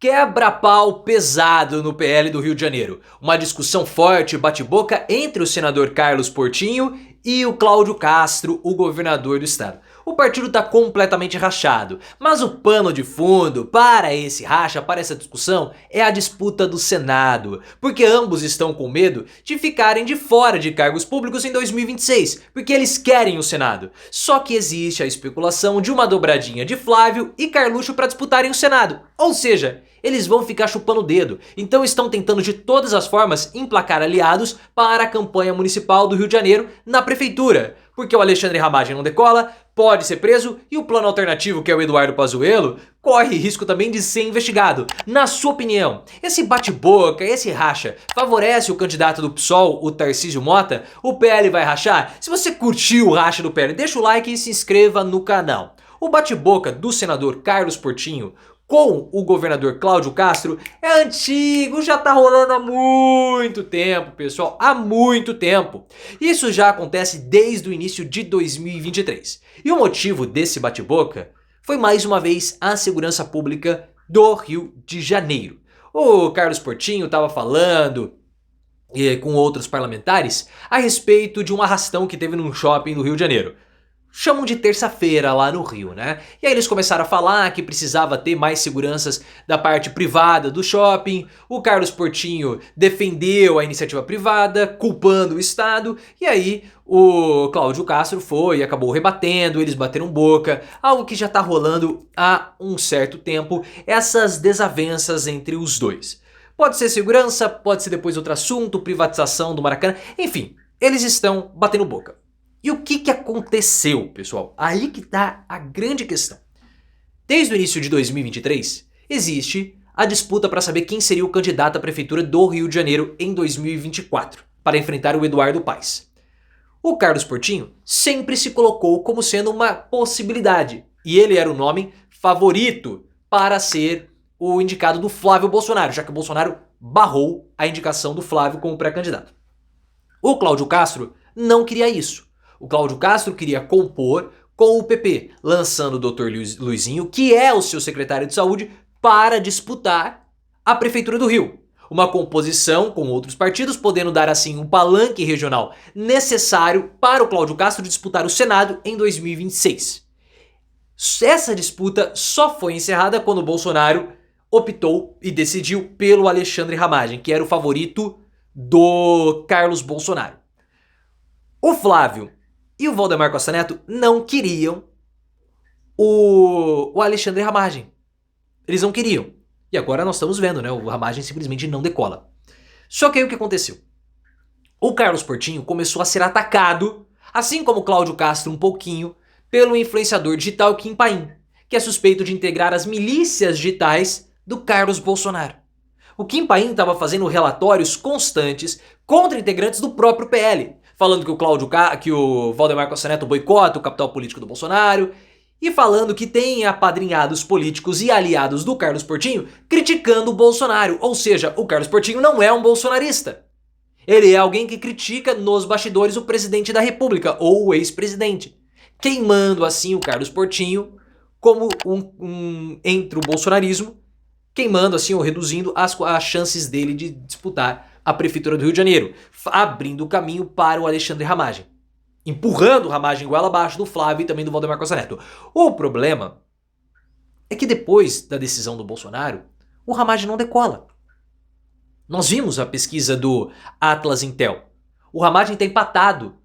Quebra-pau pesado no PL do Rio de Janeiro. Uma discussão forte, bate-boca entre o senador Carlos Portinho e o Cláudio Castro, o governador do estado. O partido está completamente rachado, mas o pano de fundo para esse racha, para essa discussão, é a disputa do Senado. Porque ambos estão com medo de ficarem de fora de cargos públicos em 2026, porque eles querem o Senado. Só que existe a especulação de uma dobradinha de Flávio e Carluxo para disputarem o Senado. Ou seja, eles vão ficar chupando o dedo, então estão tentando de todas as formas emplacar aliados para a campanha municipal do Rio de Janeiro na prefeitura. Porque o Alexandre Ramagem não decola, pode ser preso e o plano alternativo, que é o Eduardo Pazuello, corre risco também de ser investigado. Na sua opinião, esse bate-boca, esse racha, favorece o candidato do PSOL, o Tarcísio Mota? O PL vai rachar? Se você curtiu o racha do PL, deixa o like e se inscreva no canal. O bate-boca do senador Carlos Portinho com o governador Cláudio Castro é antigo, já tá rolando há muito tempo, pessoal, há muito tempo. Isso já acontece desde o início de 2023. E o motivo desse bate-boca foi mais uma vez a segurança pública do Rio de Janeiro. O Carlos Portinho estava falando com outros parlamentares a respeito de um arrastão que teve num shopping do Rio de Janeiro. Chamam de terça-feira lá no Rio, né? E aí eles começaram a falar que precisava ter mais seguranças da parte privada do shopping. O Carlos Portinho defendeu a iniciativa privada, culpando o Estado. E aí o Cláudio Castro foi e acabou rebatendo, eles bateram boca. Algo que já tá rolando há um certo tempo, essas desavenças entre os dois. Pode ser segurança, pode ser depois outro assunto, privatização do Maracanã. Enfim, eles estão batendo boca. E o que aconteceu, pessoal? Aí que tá a grande questão. Desde o início de 2023, existe a disputa para saber quem seria o candidato à prefeitura do Rio de Janeiro em 2024, para enfrentar o Eduardo Paes. O Carlos Portinho sempre se colocou como sendo uma possibilidade, e ele era o nome favorito para ser o indicado do Flávio Bolsonaro, já que o Bolsonaro barrou a indicação do Flávio como pré-candidato. O Cláudio Castro não queria isso. O Cláudio Castro queria compor com o PP, lançando o Dr. Luizinho, que é o seu secretário de saúde, para disputar a prefeitura do Rio. Uma composição com outros partidos, podendo dar assim um palanque regional necessário para o Cláudio Castro disputar o Senado em 2026. Essa disputa só foi encerrada quando o Bolsonaro optou e decidiu pelo Alexandre Ramagem, que era o favorito do Carlos Bolsonaro. O Flávio e o Valdemar Costa Neto não queriam o Alexandre Ramagem. Eles não queriam. E agora nós estamos vendo, né? O Ramagem simplesmente não decola. Só que aí o que aconteceu? O Carlos Portinho começou a ser atacado, assim como o Cláudio Castro um pouquinho, pelo influenciador digital Kim Paim, que é suspeito de integrar as milícias digitais do Carlos Bolsonaro. O Kim Paim estava fazendo relatórios constantes contra integrantes do próprio PL, falando que o Valdemar Costa Neto boicota o capital político do Bolsonaro, e falando que tem apadrinhados políticos e aliados do Carlos Portinho criticando o Bolsonaro. Ou seja, o Carlos Portinho não é um bolsonarista. Ele é alguém que critica nos bastidores o presidente da República, ou o ex-presidente, queimando assim o Carlos Portinho como entre o bolsonarismo, queimando assim ou reduzindo as chances dele de disputar a prefeitura do Rio de Janeiro, abrindo o caminho para o Alexandre Ramagem, empurrando o Ramagem goela abaixo do Flávio e também do Valdemar Costa Neto. O problema é que depois da decisão do Bolsonaro, o Ramagem não decola. Nós vimos a pesquisa do Atlas Intel. O Ramagem está empatado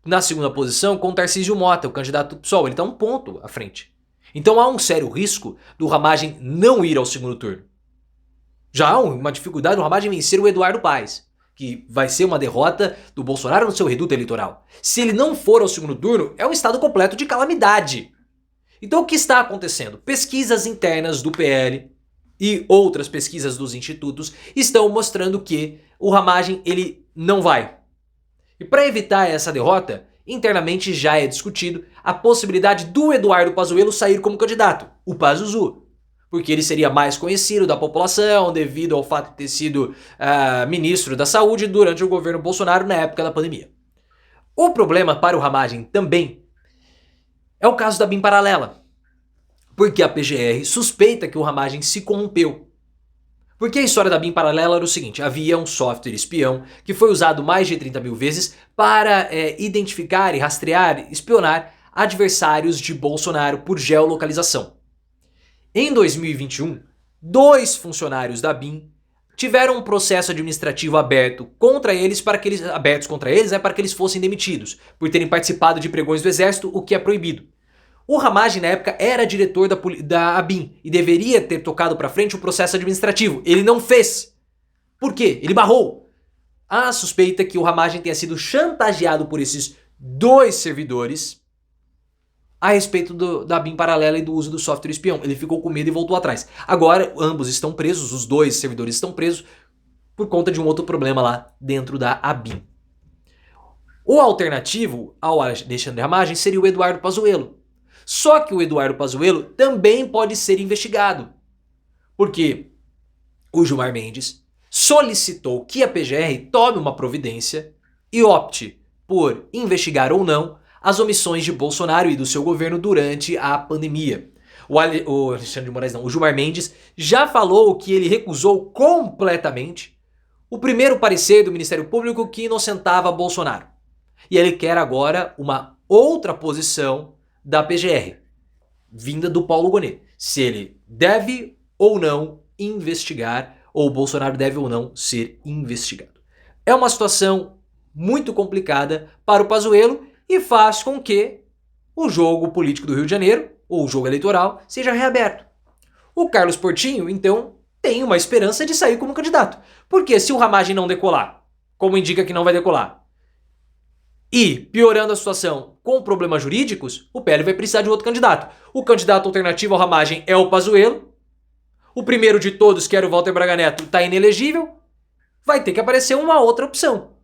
na segunda posição com o Tarcísio Mota, o candidato do PSOL. Ele está um ponto à frente. Então há um sério risco do Ramagem não ir ao segundo turno. Já há uma dificuldade do Ramagem vencer o Eduardo Paes, que vai ser uma derrota do Bolsonaro no seu reduto eleitoral. Se ele não for ao segundo turno, é um estado completo de calamidade. Então o que está acontecendo? Pesquisas internas do PL e outras pesquisas dos institutos estão mostrando que o Ramagem ele não vai. E para evitar essa derrota, internamente já é discutido a possibilidade do Eduardo Pazuello sair como candidato, o Pazuzu. Porque ele seria mais conhecido da população devido ao fato de ter sido ministro da Saúde durante o governo Bolsonaro na época da pandemia. O problema para o Ramagem também é o caso da BIM paralela, porque a PGR suspeita que o Ramagem se corrompeu Porque a história da BIM paralela era o seguinte: havia um software espião que foi usado mais de 30 mil vezes para identificar e rastrear, espionar adversários de Bolsonaro por geolocalização. Em 2021, 2 funcionários da BIM tiveram um processo administrativo aberto contra eles para que eles fossem demitidos por terem participado de pregões do exército, o que é proibido. O Ramagem, na época, era diretor da ABIN e deveria ter tocado para frente o processo administrativo. Ele não fez. Por quê? Ele barrou. Há suspeita que o Ramagem tenha sido chantageado por esses 2 servidores a respeito da BIM paralela e do uso do software espião. Ele ficou com medo e voltou atrás. Agora, ambos estão presos, os 2 servidores estão presos por conta de um outro problema lá dentro da ABIN. O alternativo ao Alexandre Ramagem seria o Eduardo Pazuello. Só que o Eduardo Pazuello também pode ser investigado, porque o Gilmar Mendes solicitou que a PGR tome uma providência e opte por investigar ou não as omissões de Bolsonaro e do seu governo durante a pandemia. O Gilmar Mendes já falou que ele recusou completamente o primeiro parecer do Ministério Público que inocentava Bolsonaro. E ele quer agora uma outra posição da PGR, vinda do Paulo Gonet, se ele deve ou não investigar, ou o Bolsonaro deve ou não ser investigado. É uma situação muito complicada para o Pazuello e faz com que o jogo político do Rio de Janeiro, ou o jogo eleitoral, seja reaberto. O Carlos Portinho, então, tem uma esperança de sair como candidato, porque se o Ramagem não decolar, como indica que não vai decolar, e, piorando a situação com problemas jurídicos, o PL vai precisar de outro candidato. O candidato alternativo ao Ramagem é o Pazuello. O primeiro de todos, que era o Walter Braga Neto, está inelegível. Vai ter que aparecer uma outra opção.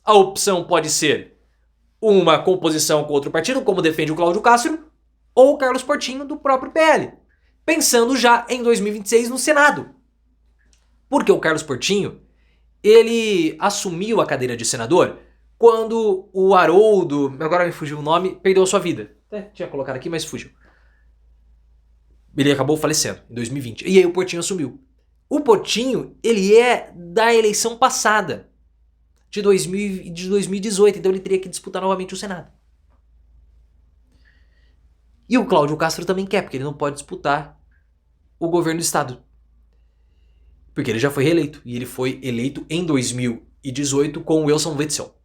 A opção pode ser uma composição com outro partido, como defende o Cláudio Castro, ou o Carlos Portinho do próprio PL. Pensando já em 2026 no Senado. Porque o Carlos Portinho, ele assumiu a cadeira de senador quando o Haroldo, agora me fugiu o nome, perdeu a sua vida. Até tinha colocado aqui, mas fugiu. Ele acabou falecendo em 2020. E aí o Portinho assumiu. O Portinho, ele é da eleição passada, de 2018, então ele teria que disputar novamente o Senado. E o Cláudio Castro também quer, porque ele não pode disputar o governo do estado. Porque ele já foi reeleito, e ele foi eleito em 2018 com o Wilson Witzel.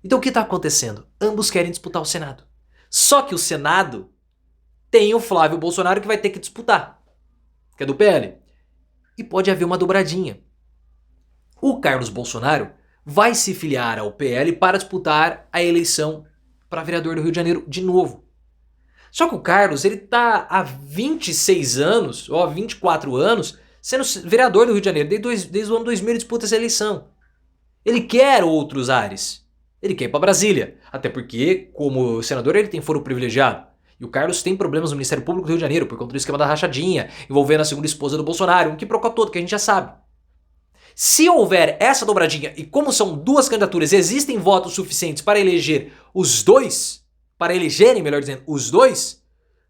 Então o que está acontecendo? Ambos querem disputar o Senado. Só que o Senado tem o Flávio Bolsonaro que vai ter que disputar, que é do PL. E pode haver uma dobradinha. O Carlos Bolsonaro vai se filiar ao PL para disputar a eleição para vereador do Rio de Janeiro de novo. Só que o Carlos, ele tá há 26 anos, ou há 24 anos, sendo vereador do Rio de Janeiro. Desde o ano 2000 ele disputa essa eleição. Ele quer outros ares. Ele quer ir para Brasília, até porque, como senador, ele tem foro privilegiado. E o Carlos tem problemas no Ministério Público do Rio de Janeiro por conta do esquema da rachadinha, envolvendo a segunda esposa do Bolsonaro, um quiprocó todo que a gente já sabe. Se houver essa dobradinha, e como são 2 candidaturas, existem votos suficientes para eleger os 2, para elegerem, melhor dizendo, os 2,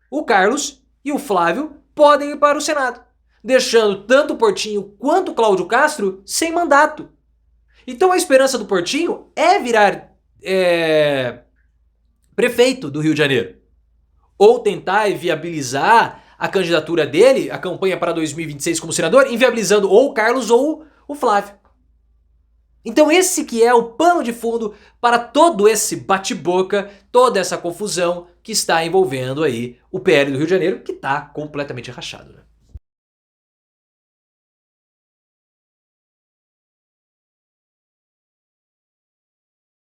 o Carlos e o Flávio podem ir para o Senado, deixando tanto o Portinho quanto o Cláudio Castro sem mandato. Então a esperança do Portinho é virar prefeito do Rio de Janeiro. Ou tentar viabilizar a candidatura dele, a campanha para 2026 como senador, inviabilizando ou o Carlos ou o Flávio. Então esse que é o pano de fundo para todo esse bate-boca, toda essa confusão que está envolvendo aí o PL do Rio de Janeiro, que está completamente rachado, né?